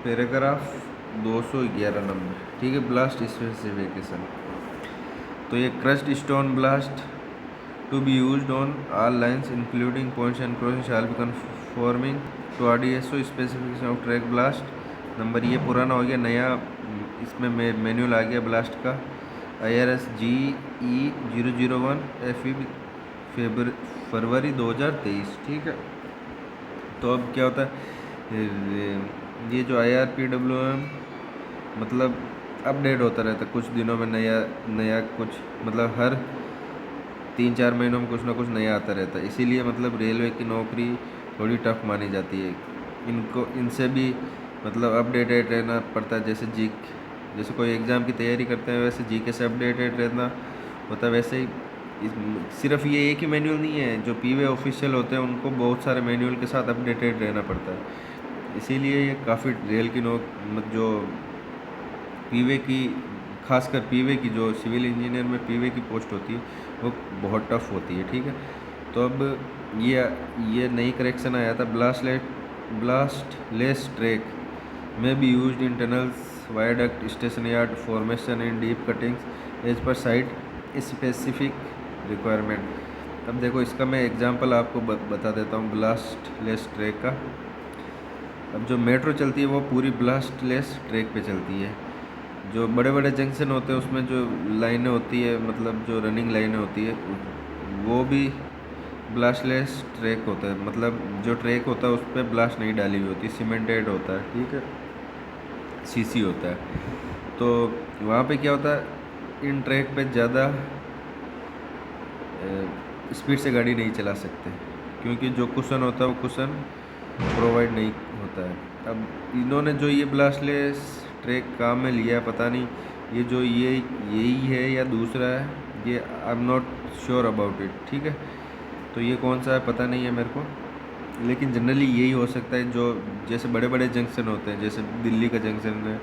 Paragraph 211 number, ठीक है। Ballast specification. तो ये crushed stone ballast to be used on all lines including points and crossing shall be conforming to RDSO specification of track ballast number. ये पुराना हो गया, नया इसमें मैनुअल आ गया ब्लास्ट का, IRS GE 001 FE फरवरी 2023, ठीक है। तो अब क्या होता है, ये जो IRPWM मतलब अपडेट होता रहता है कुछ दिनों में, नया नया कुछ, मतलब हर 3-4 महीनों में कुछ ना कुछ नया आता रहता है। इसीलिए मतलब रेलवे की नौकरी थोड़ी टफ मानी जाती है। इनसे भी मतलब अपडेटेड रहना पड़ता है। जैसे कोई एग्ज़ाम की तैयारी करते हैं वैसे जीके से अपडेटेड रहना होता है। वैसे ही सिर्फ ये एक ही मैनुअल नहीं है, जो पीवे ऑफिशियल होते हैं उनको बहुत सारे मैनुअल के साथ अपडेटेड रहना पड़ता है। इसीलिए ये काफ़ी रेल की जो पीवे की, खासकर पीवे की, जो सिविल इंजीनियर में पीवे की पोस्ट होती है वो बहुत टफ होती है, ठीक है। तो अब ये नई करेक्शन आया था, ब्लास्टलेस ट्रैक में be used in tunnels, viaduct, station yard formation in deep cuttings as per site specific requirement. अब देखो इसका मैं एग्जांपल आपको बता देता हूँ ब्लास्टलेस ट्रैक का। अब जो मेट्रो चलती है वो पूरी ब्लास्टलेस ट्रैक पे चलती है। जो बड़े बड़े जंक्शन होते हैं उसमें जो लाइनें होती है, मतलब जो रनिंग लाइनें होती है, वो भी ब्लास्टलेस ट्रैक होता है। मतलब जो ट्रैक होता है उस पर ब्लास्ट नहीं डाली हुई होती, सीमेंटेड होता है, ठीक है, सीसी होता है। तो वहाँ पे क्या होता है, इन ट्रैक पे ज़्यादा स्पीड से गाड़ी नहीं चला सकते, क्योंकि जो कुशन होता है वो कुशन प्रोवाइड नहीं होता है। अब इन्होंने जो ये ब्लास्टलेस ट्रैक काम में लिया है, पता नहीं ये जो यही है या दूसरा है, ये I am not sure about it, ठीक है। तो ये कौन सा है पता नहीं है मेरे को, लेकिन जनरली यही हो सकता है। जो जैसे बड़े बड़े जंक्शन होते हैं, जैसे दिल्ली का जंक्शन है,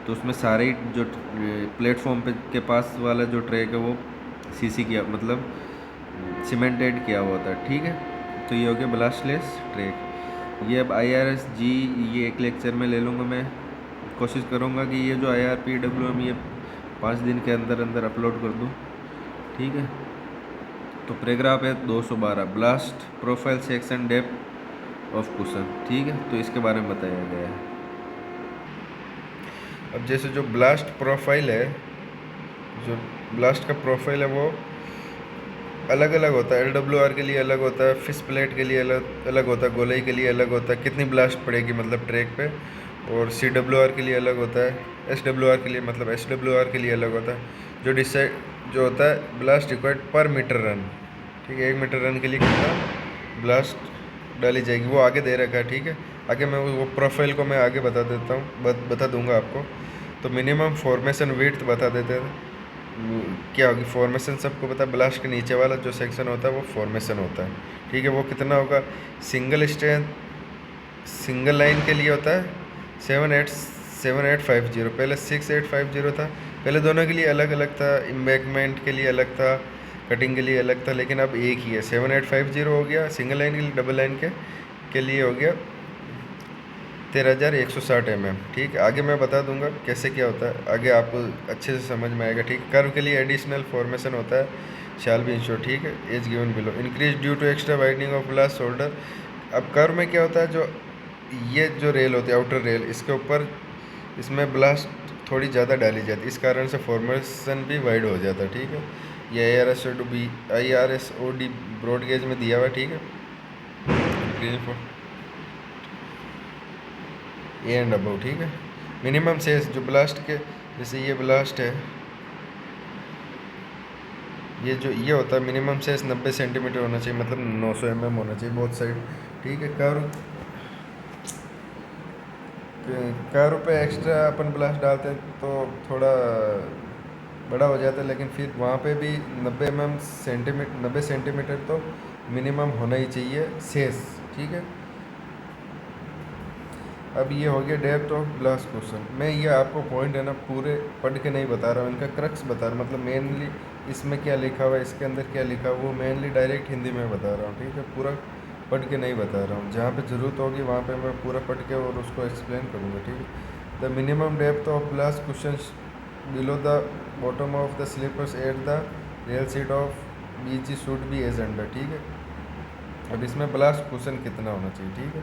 तो उसमें सारे ही जो प्लेटफॉर्म पे के पास वाला जो ट्रैक है वो सीसी किया, मतलब सीमेंटेड किया हुआ था, ठीक है। तो ये हो गया ब्लास्टलेस ट्रैक। ये अब IRS जी, ये एक लेक्चर में ले लूँगा मैं। कोशिश करूँगा कि ये जो IRPWM ये 5 दिन के अंदर अंदर अपलोड कर दूँ, ठीक है। तो पैराग्राफ है 212, blast profile section depth of cushion, ठीक है। तो इसके बारे में बताया गया है। अब जैसे जो ब्लास्ट प्रोफाइल है, जो ब्लास्ट का प्रोफाइल है वो अलग अलग होता है। LWR के लिए अलग होता है, फिश प्लेट के लिए अलग अलग होता है, गोलाई के लिए अलग होता है, कितनी ब्लास्ट पड़ेगी मतलब ट्रैक पे। और CWR के लिए अलग होता है, SWR के लिए मतलब SWR के लिए अलग होता है। जो होता है ब्लास्ट रिक्वायर्ड पर मीटर रन, ठीक है। 1 मीटर रन के लिए कितना ब्लास्ट डाली जाएगी वो आगे दे रखा है, ठीक है। आगे मैं वो प्रोफाइल को मैं आगे बता देता हूँ, बता दूंगा आपको। तो मिनिमम फॉर्मेशन विड्थ बता देते हैं क्या होगी। फॉर्मेशन सबको पता है, ब्लास्ट के नीचे वाला जो सेक्शन होता है वो फॉर्मेशन होता है, ठीक है। वो कितना होगा, सिंगल लाइन के लिए होता है 7850, पहले 6850 था। पहले दोनों के लिए अलग अलग था, एम्बैंकमेंट के लिए अलग था, कटिंग के लिए अलग था, लेकिन अब एक ही है। 7850 हो गया सिंगल लाइन के लिए, डबल लाइन के लिए हो गया 13160 mm, ठीक है। आगे मैं बता दूंगा कैसे क्या होता है, आगे आपको अच्छे से समझ में आएगा, ठीक है। कर्व के लिए एडिशनल फॉर्मेशन होता है, शैल बी इंश्योर, ठीक है, as given below. Increase due to extra widening of ballast shoulder. अब कर्व में क्या होता है, जो ये जो रेल होती है आउटर रेल, इसके ऊपर इसमें ब्लास्ट थोड़ी ज़्यादा डाली जाती है, इस कारण से फॉर्मेशन भी वाइड हो जाता है, ठीक है। ये IRSOD ब्रॉड गेज में दिया हुआ है, ठीक है। ए एंड अबव, ठीक है। मिनिमम सेस जो ब्लास्ट के, जैसे ये ब्लास्ट है, ये होता है मिनिमम सेस 90 सेंटीमीटर होना चाहिए, मतलब 900 mm होना चाहिए बोथ साइड, ठीक है। कर्व पे एक्स्ट्रा अपन ब्लास्ट डालते हैं तो थोड़ा बड़ा हो जाता है, लेकिन फिर वहाँ पे भी 90 सेंटीमीटर तो मिनिमम होना ही चाहिए सेस, ठीक है। अब ये हो गया डेप्थ ऑफ ब्लास्ट क्वेश्चन। मैं ये आपको पॉइंट है ना पूरे पढ़ के नहीं बता रहा हूँ, इनका क्रक्स बता रहा हूँ, मतलब मेनली इसमें क्या लिखा हुआ है, इसके अंदर क्या लिखा हुआ है, वो मेनली डायरेक्ट हिंदी में बता रहा हूँ, ठीक है। पूरा पढ़ के नहीं बता रहा हूँ, जहाँ पे ज़रूरत होगी वहाँ पे मैं पूरा पढ़ के और उसको एक्सप्लेन करूँगा, ठीक है। The minimum depth of ballast cushion below the bottom of the sleepers at the rail seat of beach should be as under, ठीक है। अब इसमें ब्लास्ट क्वेश्चन कितना होना चाहिए, ठीक है।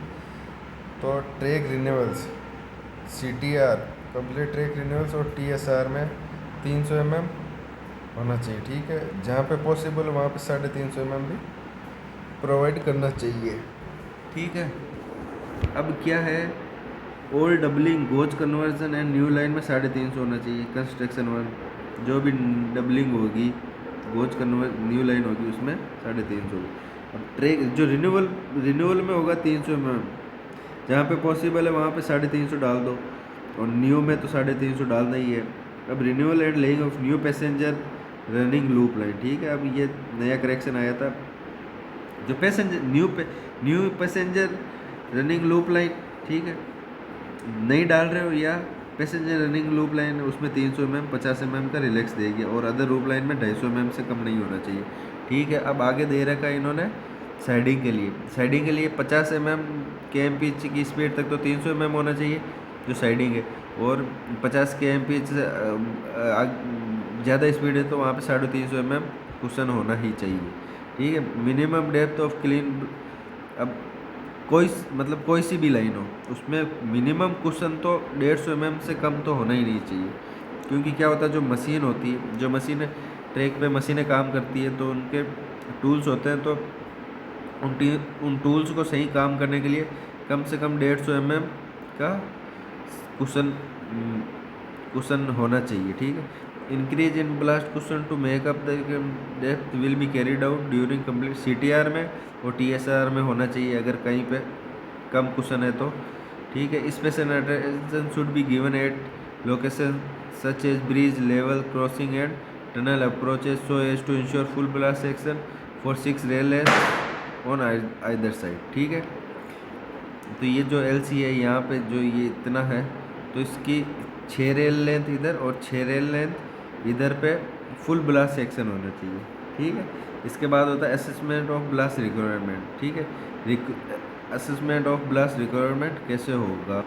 तो track renewals CTR complete track renewals और TSR में 300 mm होना चाहिए, ठीक है। जहाँ पे पॉसिबल वहाँ पे 350 mm भी प्रोवाइड करना चाहिए, ठीक है। अब क्या है, old doubling goes conversion and new line में 350 होना चाहिए। कंस्ट्रक्शन वन जो भी डबलिंग होगी, गोज कन्वर्ज न्यू लाइन होगी, उसमें 350 होगी। अब ट्रैक जो रिन्यूअल में होगा 300 mm, जहाँ पे पॉसिबल है वहाँ पे 350 डाल दो, और न्यू में तो 350 डालना ही है। अब renewal and laying of new passenger running loop line, ठीक है। अब ये नया करेक्शन आया था, जो passenger new passenger running loop line, ठीक है, नहीं डाल रहे हो, या पैसेंजर रनिंग लूप लाइन है उसमें 300 mm 50 mm का रिलैक्स देगी, और अदर लूप लाइन में 250 mm से कम नहीं होना चाहिए, ठीक है। अब आगे दे रखा है इन्होंने साइडिंग के लिए 50 mm kmph की स्पीड तक तो 300 mm होना चाहिए जो साइडिंग है, और 50 kmph से ज़्यादा स्पीड है तो वहाँ पे 350 mm कुशन होना ही चाहिए, ठीक है। मिनिमम डेप्थ ऑफ क्लीन, अब कोई सी भी लाइन हो उसमें मिनिमम कुशन तो 150 mm से कम तो होना ही नहीं चाहिए, क्योंकि क्या होता है, जो मशीन होती है, जो मशीनें ट्रैक पे मशीनें काम करती है तो उनके टूल्स होते हैं, तो उन टूल्स को सही काम करने के लिए कम से कम 150 mm का कुशन होना चाहिए, ठीक है। Increase in ballast cushion to make up the depth will be carried out during complete CTR में और TSR में होना चाहिए, अगर कहीं पे कम कुशन है तो, ठीक है। Special attention should be given at location such as bridge level crossing and tunnel approaches so as to ensure full ballast section for 6 rail length on either side, ठीक है। तो ये जो LC है यहाँ पे जो ये इतना है, तो इसकी 6 रेल लेंथ इधर और 6 रेल लेंथ इधर पे फुल ब्लास्ट सेक्शन होना चाहिए, ठीक है। इसके बाद होता है असेसमेंट ऑफ ब्लास्ट रिक्वायरमेंट, ठीक है। असेसमेंट ऑफ ब्लास्ट रिक्वायरमेंट कैसे होगा,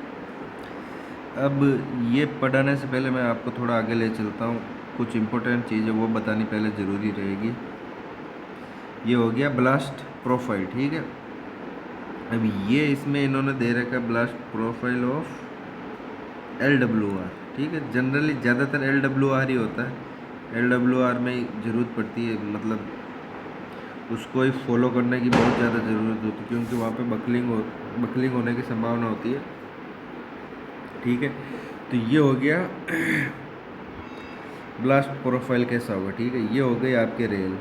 अब ये पढ़ाने से पहले मैं आपको थोड़ा आगे ले चलता हूँ, कुछ इम्पोर्टेंट चीज़ें वो बतानी पहले ज़रूरी रहेगी। ये हो गया ब्लास्ट प्रोफाइल, ठीक है। अब ये इसमें इन्होंने दे रखा है ब्लास्ट प्रोफाइल ऑफ LWR, ठीक है। जनरली ज़्यादातर LWR ही होता है, LWR में ज़रूरत पड़ती है, मतलब उसको ही फॉलो करने की बहुत ज़्यादा ज़रूरत होती है, क्योंकि वहाँ पे बकलिंग होने की संभावना होती है, ठीक है। तो ये हो गया ब्लास्ट प्रोफाइल कैसा होगा, ठीक है। ये हो गई आपके रेल,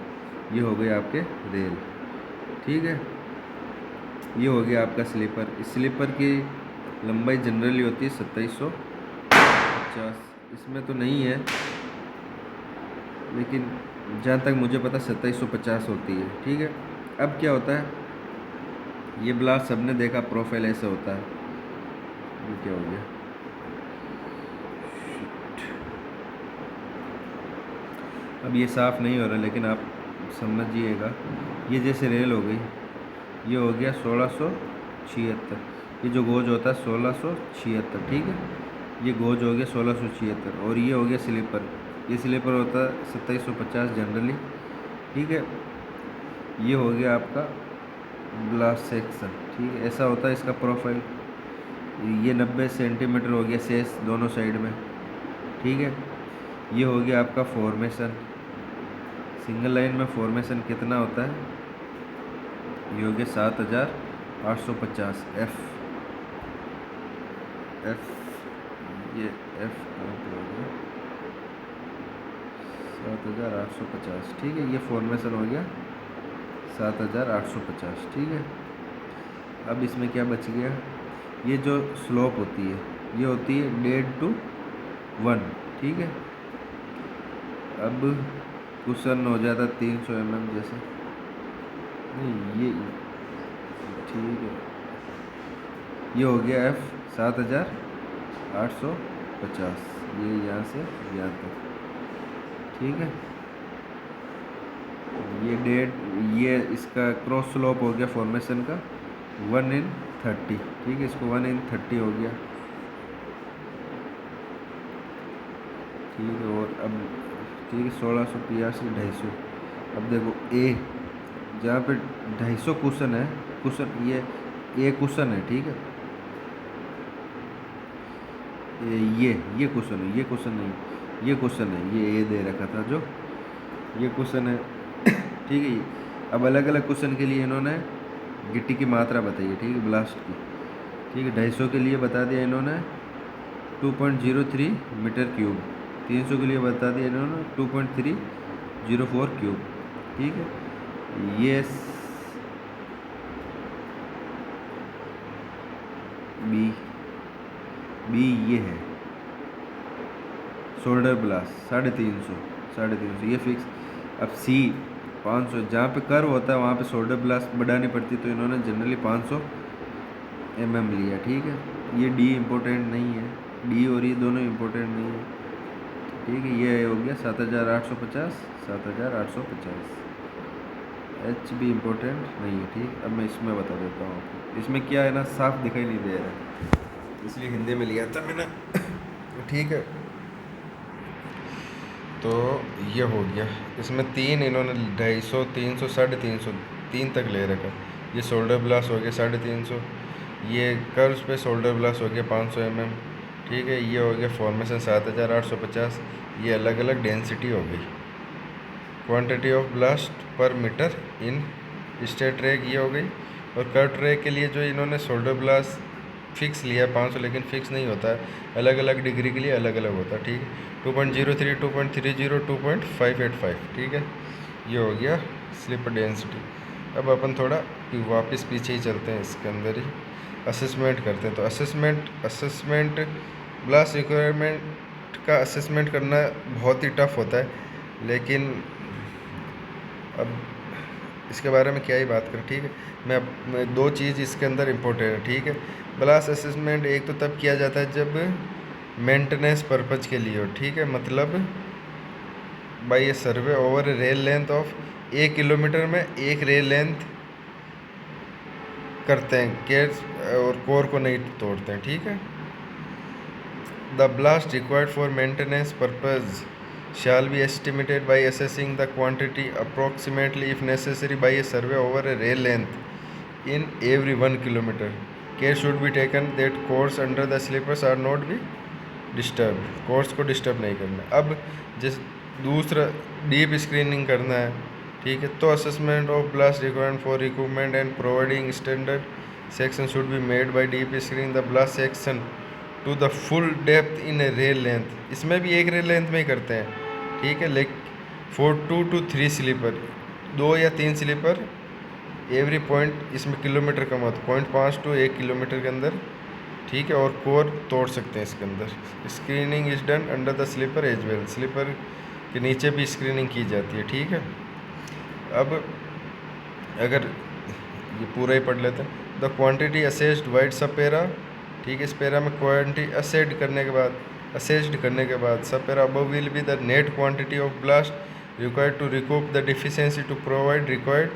ये हो गए आपके रेल, ठीक है। ये हो गया आपका स्लीपर की लंबाई जनरली होती है 2750, इसमें तो नहीं है, लेकिन जहाँ तक मुझे पता 2750 होती है, ठीक है। अब क्या होता है, ये ब्लास्ट सबने देखा, प्रोफाइल ऐसा होता है। ये क्या हो गया, अब ये साफ़ नहीं हो रहा, लेकिन आप समझिएगा। ये जैसे रेल हो गई, ये हो गया 1676, ये जो गोज होता है 1676, ठीक है। ये गोज हो गया 1676, और ये हो गया स्लीपर, ये स्लीपर होता है 2750 जनरली, ठीक है। ये हो गया आपका ब्लास्ट सेक्शन, ठीक है, ऐसा होता है इसका प्रोफाइल। ये 90 सेंटीमीटर हो गया शेष दोनों साइड में, ठीक है। ये हो गया आपका फॉर्मेशन, सिंगल लाइन में फॉर्मेशन कितना होता है, ये हो गया 7850 F, ये F हो गया 7850, ठीक है। ये फॉर्मेशन हो गया 7850, ठीक है। अब इसमें क्या बच गया, ये जो स्लोप होती है ये होती है 1.5 to 1, ठीक है। अब कुशन हो जाता 300 mm जैसे, नहीं ये ठीक है। ये हो गया F 7850, ये यहाँ से यहाँ तक, ठीक है। ये डेट, ये इसका क्रॉस स्लोप हो गया फॉर्मेशन का 1/30, ठीक है, इसको 1/30 हो गया, ठीक है। और अब ठीक है 1685 250। अब देखो ए, जहाँ पे 250 कुशन है, कुशन ये कुशन है, ठीक है, ये कुशन है, ये कुशन नहीं, ये कुशन है, ये ए दे रखा था जो, ये कुशन है, ठीक है। अब अलग अलग कुशन के लिए इन्होंने गिट्टी की मात्रा बताई है, ठीक है, ब्लास्ट की, ठीक है। 250 के लिए बता दिया इन्होंने 2.03 मीटर क्यूब, 300 के लिए बता दिया इन्होंने 2.304 क्यूब, ठीक है। ये बी बी ये है शोल्डर ब्लास्ट 350 ये फिक्स। अब सी 500, जहाँ पे कर्व होता है वहाँ पे शोल्डर ब्लास्ट बढ़ानी पड़ती, तो इन्होंने जनरली 500 mm लिया, ठीक है। ये डी इम्पोर्टेंट नहीं है, डी और ये दोनों इम्पोर्टेंट नहीं है, ठीक है। ये हो गया 7850 एच भी इम्पोर्टेंट नहीं है, ठीक। अब मैं इसमें बता देता हूँ आपको, इसमें क्या है ना, साफ दिखाई नहीं दे रहा है, इसलिए हिंदी में लिया था मैंने, ठीक है। तो ये हो गया, इसमें तीन इन्होंने 250, 300, 350, 3 तक ले रखा। ये शोल्डर ब्लास्ट हो गया 350, ये कर्व्स पे शोल्डर ब्लास्ट हो गया 500 mm, ठीक है। ये हो गया फॉर्मेशन 7850, ये अलग अलग डेंसिटी हो गई। क्वांटिटी ऑफ ब्लास्ट पर मीटर इन स्ट्रेट ट्रैक ये हो गई। और कर्व ट्रैक के लिए जो इन्होंने शोल्डर ब्लास्ट फिक्स लिया 500, लेकिन फिक्स नहीं होता है, अलग अलग डिग्री के लिए अलग अलग होता है, ठीक है। 2.03, 2.30, 2.585, ठीक है। ये हो गया स्लिपर डेंसिटी। अब अपन थोड़ा वापस पीछे ही चलते हैं, इसके अंदर ही असेसमेंट करते हैं। तो असेसमेंट ब्लास्ट रिक्वायरमेंट का असेसमेंट करना बहुत ही टफ होता है, लेकिन अब इसके बारे में क्या ही बात करें, ठीक है। मैं दो चीज़ इसके अंदर इम्पोर्टेंट है, ठीक है। ब्लास्ट असेसमेंट एक तो तब किया जाता है जब मेंटेनेंस पर्पज़ के लिए हो, ठीक है, मतलब by A survey over rail length of 1 kilometre में एक रेल लेंथ करते हैं, केयर और कोर को नहीं तोड़ते हैं, ठीक है। The blast required for maintenance purpose shall be estimated by assessing the quantity approximately if necessary by a survey over a rail length in every 1 kilometer. Care should be taken that course under the sleepers are not be disturbed. Course को disturb नहीं करना। अब जिस दूसरा deep screening करना है, ठीक है, तो assessment of blast requirement for equipment and providing standard section should be made by deep screening the blast section two the full depth in A rail length. इसमें भी एक रेल लेंथ में ही करते हैं, ठीक है। लेकिन 4 to 3 स्लीपर, 2 या 3 स्लीपर एवरी पॉइंट, इसमें किलोमीटर कम होता है, 0.5 to 1 किलोमीटर के अंदर, ठीक है। और कोर तोड़ सकते हैं इसके अंदर। Screening is done under the sleeper as well, sleeper के नीचे भी स्क्रीनिंग की जाती है, ठीक है। अब अगर ये पूरा ही पढ़ लेते हैं। द क्वांटिटी असेस्ड वाइड सब पैरा, ठीक है। इस पैरा में क्वांटिटी असेस्ड करने के बाद सब para above will be the net quantity of ballast required to recoup the deficiency to provide required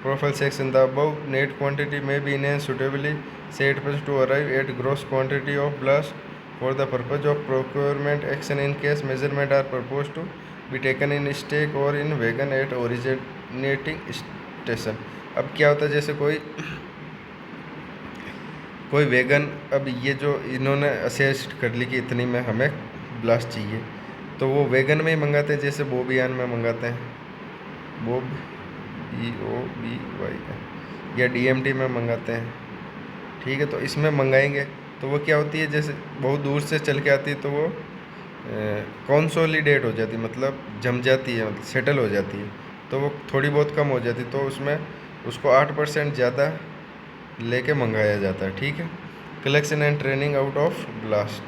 profile section. The above net quantity may be enhance suitably set to arrive at gross quantity of ballast for the purpose of procurement action in case measurement are propose to be taken in stack और in wagon at originating station. अब क्या होता है, जैसे कोई wagon, अब ये जो इन्होंने असेस्ट कर ली कि इतनी में हमें ब्लास्ट चाहिए, तो वो वैगन में ही मंगाते हैं, जैसे बोबियान में मंगाते हैं, बोब BOBY या DMT में मंगाते हैं, ठीक है। तो इसमें मंगाएंगे तो वो क्या होती है, जैसे बहुत दूर से चल के आती है तो वो कंसोलिडेट हो जाती है, मतलब जम जाती है, मतलब सेटल हो जाती है, तो वो थोड़ी बहुत कम हो जाती है, तो उसमें उसको 8% ज़्यादा लेके मंगाया जाता है, ठीक है। Collection and training out of blast.